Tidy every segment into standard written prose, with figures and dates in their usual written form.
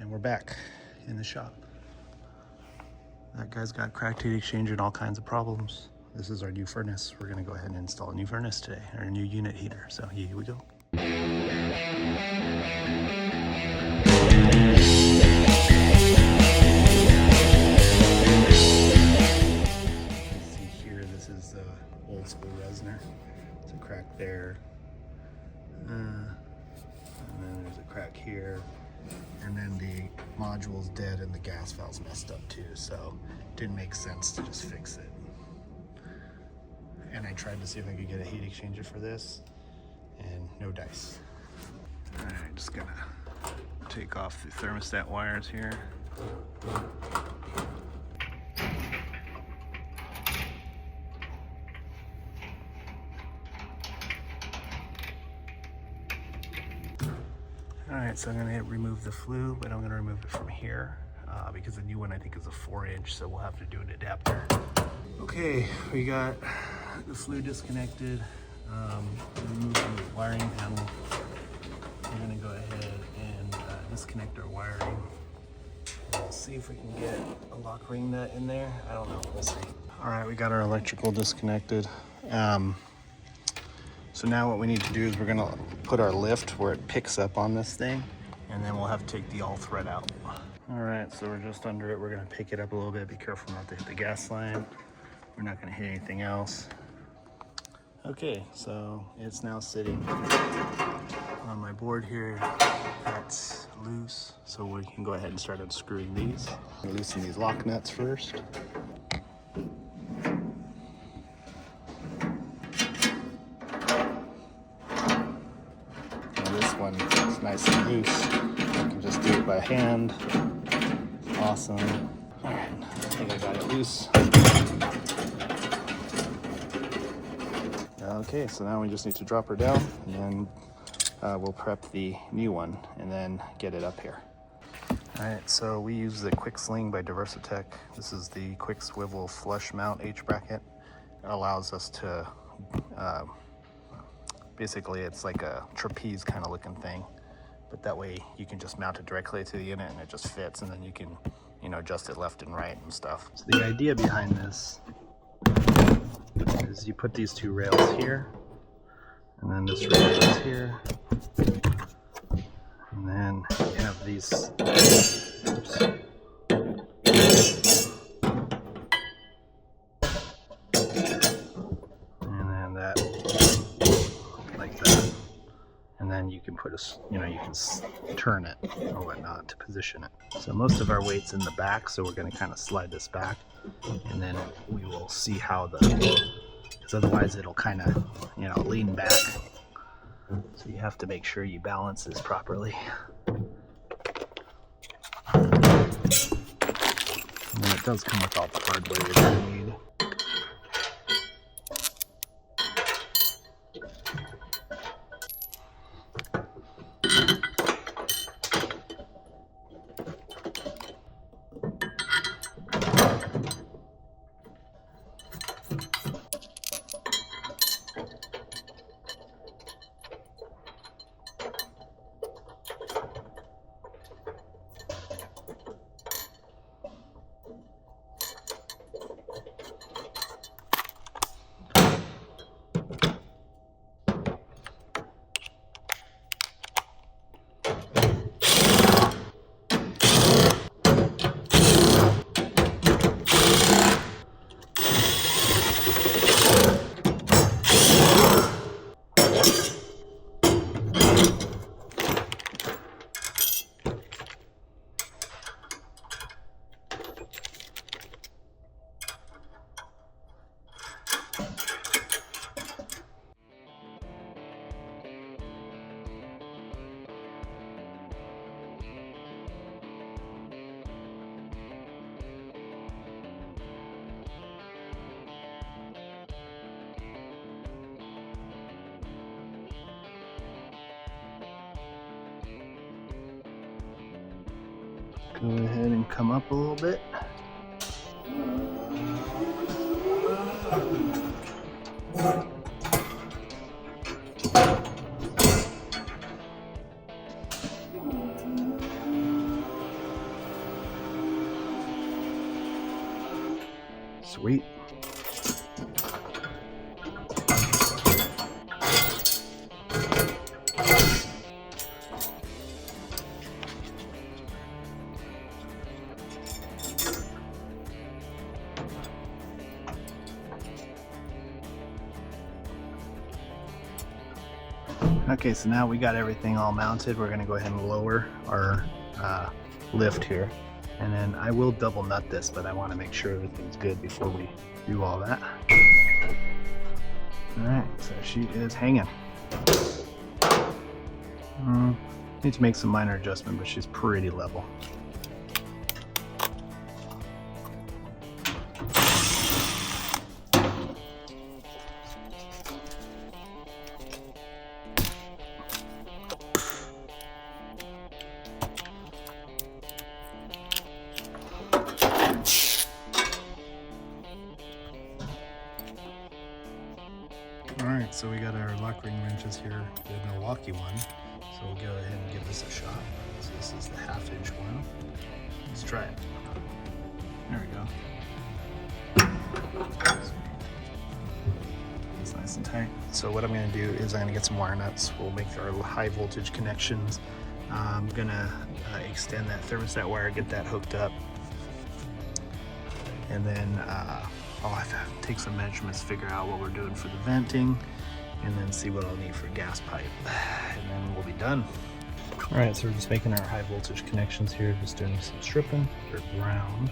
And we're back in the shop. That guy's got cracked heat exchanger and all kinds of problems. This is our new furnace. We're gonna go ahead and install a new furnace today, or a new unit heater. So here we go. See here, this is the old school Resner. It's a crack there. And then there's a crack here. And then the module's dead and the gas valve's messed up too, so it didn't make sense to just fix it. And I tried to see if I could get a heat exchanger for this, and no dice. All right, just gonna take off the thermostat wires here. All right, so I'm gonna remove the flue, but I'm gonna remove it from here because the new one I think is a 4-inch, so we'll have to do an adapter. Okay, we got the flue disconnected. Remove the wiring panel. We're gonna go ahead and disconnect our wiring. We'll see if we can get a lock ring nut in there. I don't know, we'll see. All right, we got our electrical disconnected. So now what we need to do is we're gonna put our lift where it picks up on this thing, and then we'll have to take the all thread out. All right, so we're just under it. We're gonna pick it up a little bit. Be careful not to hit the gas line. We're not gonna hit anything else. Okay, so it's now sitting on my board here. That's loose, so we can go ahead and start unscrewing these. Loosen these lock nuts first. It's nice and loose. You can just do it by hand. Awesome. All right, I think I got it loose. Okay, so now we just need to drop her down, and then we'll prep the new one and then get it up here. All right, so we use the Quick Sling by DiversiTech. This is the quick swivel flush mount H bracket. It allows us to basically, it's like a trapeze kind of looking thing, but that way you can just mount it directly to the unit and it just fits, and then you can, adjust it left and right and stuff. So the idea behind this is you put these two rails here, and then this rail is here, and then you have these, oops. And then you can put you can turn it or whatnot to position it. So most of our weight's in the back, so we're going to kind of slide this back, and then we will see how because otherwise it'll kind of, lean back. So you have to make sure you balance this properly. And then it does come with all the hardware you're going to need. Go ahead and come up a little bit. Sweet. Okay, so now we got everything all mounted. We're gonna go ahead and lower our lift here. And then I will double nut this, but I wanna make sure everything's good before we do all that. All right, so she is hanging. Need to make some minor adjustment, but she's pretty level. Alright, so we got our lock ring wrenches here, the Milwaukee one. So we'll go ahead and give this a shot. So this is the 1/2 inch one. Let's try it. There we go. It's nice and tight. So what I'm going to do is I'm going to get some wire nuts. We'll make our high voltage connections. I'm going to extend that thermostat wire, get that hooked up. And then I'll have to take some measurements, figure out what we're doing for the venting, and then see what I'll need for gas pipe. And then we'll be done. All right, so we're just making our high voltage connections here, just doing some stripping. They're ground.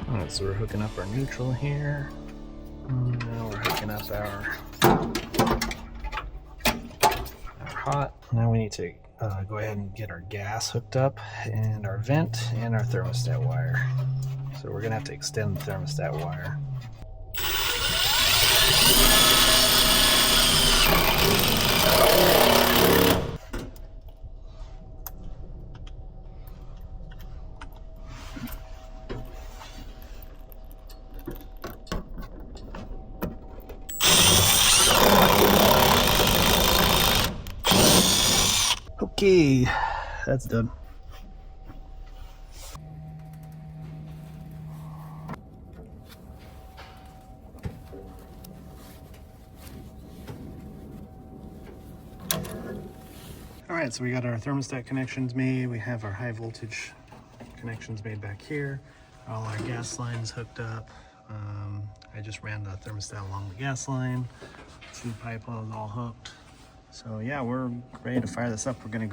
All right, so we're hooking up our neutral here. Now we're hooking up our hot. Now we need to go ahead and get our gas hooked up, and our vent, and our thermostat wire. So we're gonna have to extend the thermostat wire. Okay, that's done. All right, so we got our thermostat connections made. We have our high voltage connections made back here. All our gas lines hooked up. I just ran the thermostat along the gas line. Two pipe is all hooked. So yeah, we're ready to fire this up. We're gonna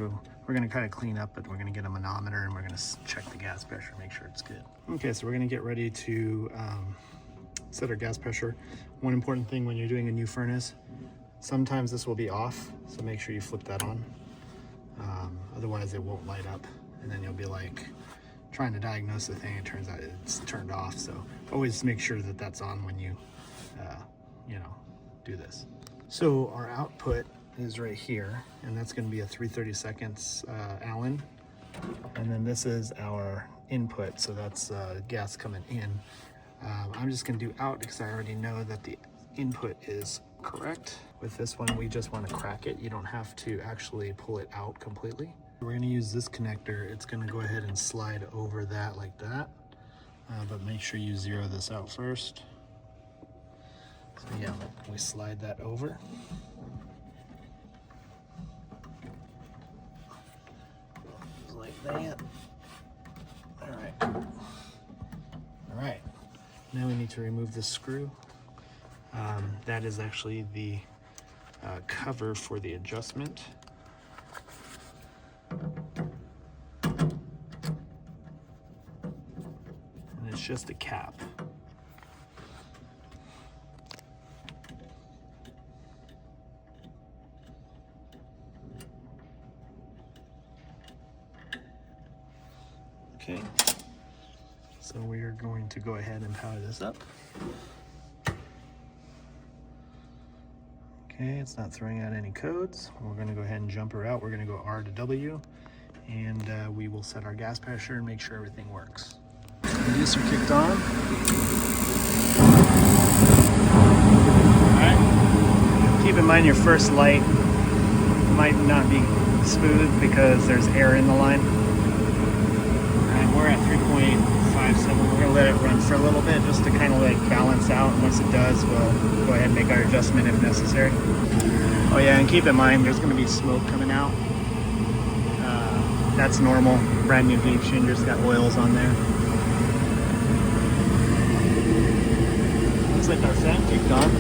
kind of clean up, but we're gonna get a manometer and we're gonna check the gas pressure, make sure it's good. Okay, so we're gonna get ready to set our gas pressure. One important thing when you're doing a new furnace, sometimes this will be off, so make sure you flip that on. Otherwise it won't light up, and then you'll be like trying to diagnose the thing. It turns out it's turned off, so always make sure that that's on when you do this. So our output is right here, and that's going to be a 3/32 Allen, and then this is our input, so that's gas coming in. I'm just going to do out because I already know that the input is correct. With this one, we just want to crack it. You don't have to actually pull it out completely. We're going to use this connector. It's going to go ahead and slide over that like that, but make sure you zero this out first. So yeah, we slide that over. Like that. All right. Now we need to remove this screw. That is actually the cover for the adjustment. And it's just a cap. Okay, so we are going to go ahead and power this up. Okay, it's not throwing out any codes. We're going to go ahead and jump her out. We're going to go R to W, and we will set our gas pressure and make sure everything works. Inducer kicked on. All right. Keep in mind your first light might not be smooth because there's air in the line. And we're at 3.57. We're gonna let it run for a little bit just to kind of like balance out. And once it does, we'll go ahead and make our adjustment if necessary. Oh yeah, and keep in mind there's gonna be smoke coming out. That's normal. Brand new heat exchangers got oils on there. Looks like our fan kicked on.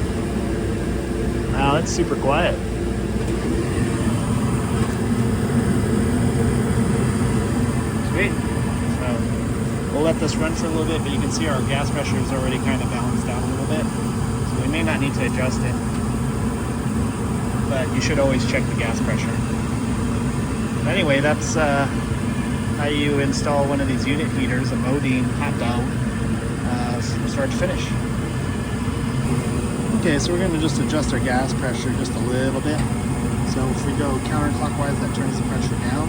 Wow, it's super quiet. Sweet. So we'll let this run for a little bit, but you can see our gas pressure is already kind of balanced out a little bit. So we may not need to adjust it, but you should always check the gas pressure. But anyway, that's how you install one of these unit heaters, a Modine hot dog, from start to finish. Okay, so we're going to just adjust our gas pressure just a little bit. So if we go counterclockwise, that turns the pressure down.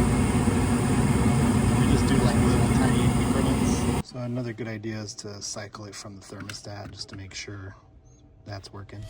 We just do like little tiny increments. So another good idea is to cycle it from the thermostat just to make sure that's working.